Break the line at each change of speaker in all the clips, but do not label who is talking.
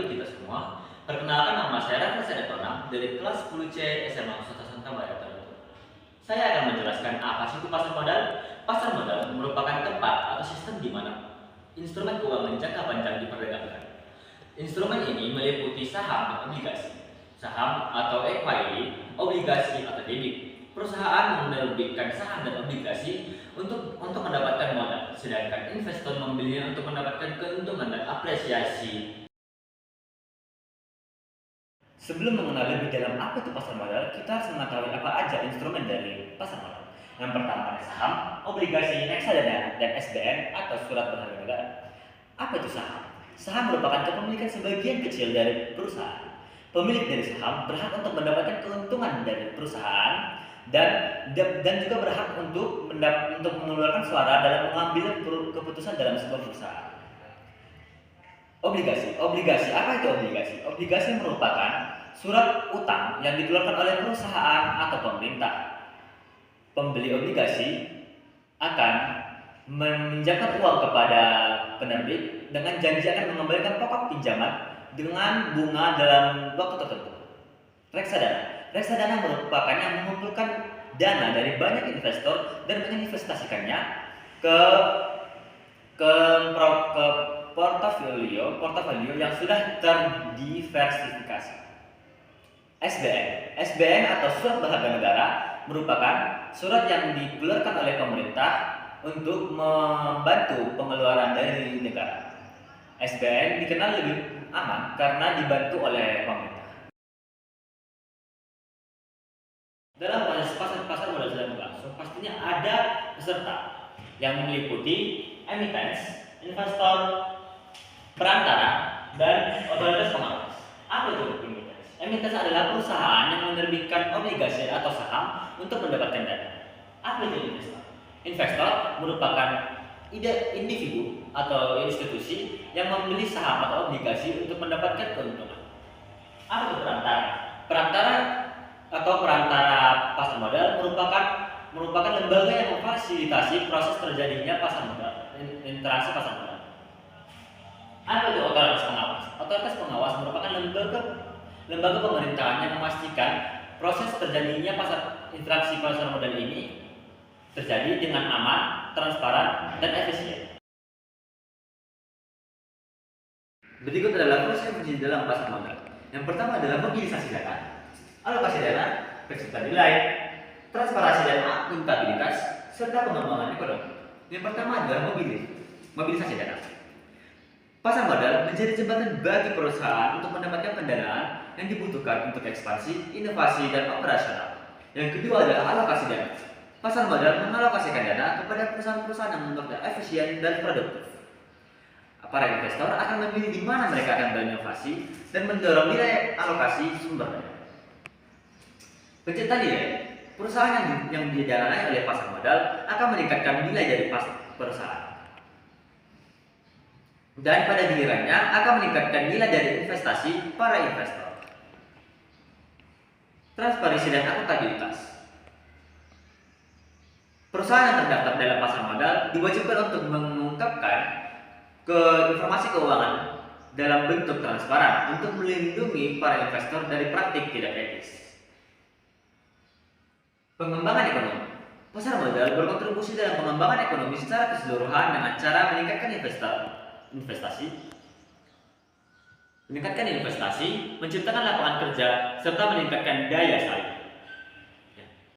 bagi kita semua. Perkenalkan, nama saya Rafa Sedetonang dari kelas 10C SMA Nusantara Santa Maria Tarutung. Saya akan menjelaskan apa sih itu pasar modal. Pasar modal merupakan tempat atau sistem di mana instrumen keuangan jangka panjang diperdagangkan. Instrumen ini meliputi saham dan obligasi. Saham atau equity, obligasi atau debit. Perusahaan menerbitkan saham dan obligasi untuk mendapatkan modal, sedangkan investor membelinya untuk mendapatkan keuntungan dan apresiasi. Sebelum mengenal lebih dalam apa itu pasar modal, kita harus mengetahui apa aja instrumen dari pasar modal. Yang pertama ada saham, obligasi, reksadana, dan SBN atau surat berharga negara. Apa itu saham? Saham merupakan kepemilikan sebagian kecil dari perusahaan. Pemilik dari saham berhak untuk mendapatkan keuntungan dari perusahaan dan juga berhak untuk mengeluarkan suara dalam mengambil keputusan dalam sebuah perusahaan. Obligasi, apa itu obligasi? Obligasi merupakan surat utang yang dikeluarkan oleh perusahaan atau pemerintah. Pembeli obligasi akan meminjamkan uang kepada penerbit dengan janji akan mengembalikan pokok pinjaman dengan bunga dalam waktu tertentu. Reksadana merupakan yang mengumpulkan dana dari banyak investor dan menginvestasikannya ke portofolio yang sudah terdiversifikasi. SBN atau surat berharga negara merupakan surat yang dikeluarkan oleh pemerintah untuk membantu pengeluaran dari negara. SBN dikenal lebih aman karena dibantu oleh pemerintah. Dalam proses pasar modal sedang berlangsung, pastinya ada peserta yang meliputi emittens, investor, perantara, dan otoritas pengawas. Apa itu emittens? Emittens adalah perusahaan yang menerbitkan obligasi atau saham untuk mendapatkan dana. Apa itu investor? Investor merupakan individu atau institusi yang membeli saham atau obligasi untuk mendapatkan keuntungan. Apa itu perantara? Perantara pasar modal merupakan lembaga yang memfasilitasi proses terjadinya pasar modal, interaksi pasar modal. Apa itu otoritas pengawas? Otoritas pengawas merupakan lembaga pemerintahan yang memastikan proses terjadinya interaksi pasar modal ini terjadi dengan aman, transparan, dan efisien. Berikut adalah proses yang terjadi dalam pasar modal. Yang pertama adalah mobilisasi dana, alokasi dana, penciptaan nilai, transparansi dan akuntabilitas, serta pengembangan ekonomi. Yang pertama adalah mobilisasi dana. Pasar modal menjadi jembatan bagi perusahaan untuk mendapatkan pendanaan yang dibutuhkan untuk ekspansi, inovasi, dan operasional. Yang kedua adalah alokasi dana. Pasar modal mengalokasikan dana kepada perusahaan-perusahaan yang menurutnya efisien dan produktif. Para investor akan memilih di mana mereka akan berinovasi dan mendorong nilai alokasi sumber daya. Penciptaan nilai. Perusahaan yang didanai oleh pasar modal akan meningkatkan nilai dari perusahaan. Dan pada gilirannya akan meningkatkan nilai dari investasi para investor. Transparansi dan akuntabilitas. Perusahaan yang terdaftar dalam pasar modal diwajibkan untuk mengungkapkan informasi keuangan dalam bentuk transparan untuk melindungi para investor dari praktik tidak etis. Pengembangan ekonomi. Pasar modal berkontribusi dalam pengembangan ekonomi secara keseluruhan dengan cara meningkatkan investasi, menciptakan lapangan kerja, serta meningkatkan daya saing.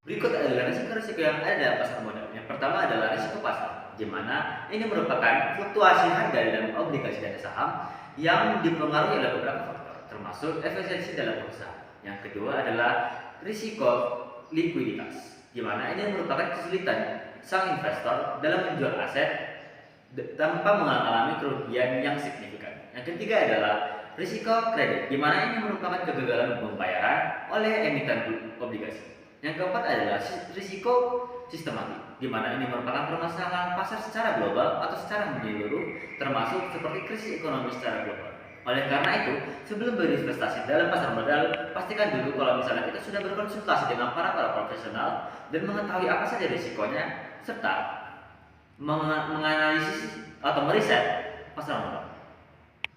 Berikut adalah risiko-risiko yang ada dalam pasar modal. Yang pertama adalah risiko pasar, di mana ini merupakan fluktuasi harga dalam obligasi dan saham yang dipengaruhi oleh beberapa faktor, termasuk efisiensi dalam perusahaan. Yang kedua adalah risiko likuiditas, di mana ini merupakan kesulitan sang investor dalam menjual aset tanpa mengalami kerugian yang signifikan. Yang ketiga adalah risiko kredit, di mana ini merupakan kegagalan pembayaran oleh emiten obligasi. Yang keempat adalah risiko sistematik, di mana ini merupakan permasalahan pasar secara global atau secara menyeluruh, termasuk seperti krisis ekonomi secara global. Oleh karena itu, sebelum berinvestasi dalam pasar modal, pastikan dulu kalau misalnya kita sudah berkonsultasi dengan para profesional dan mengetahui apa saja risikonya, serta menganalisis atau meriset pasar modal.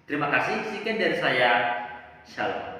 Terima kasih, sekian dari saya. Shalom.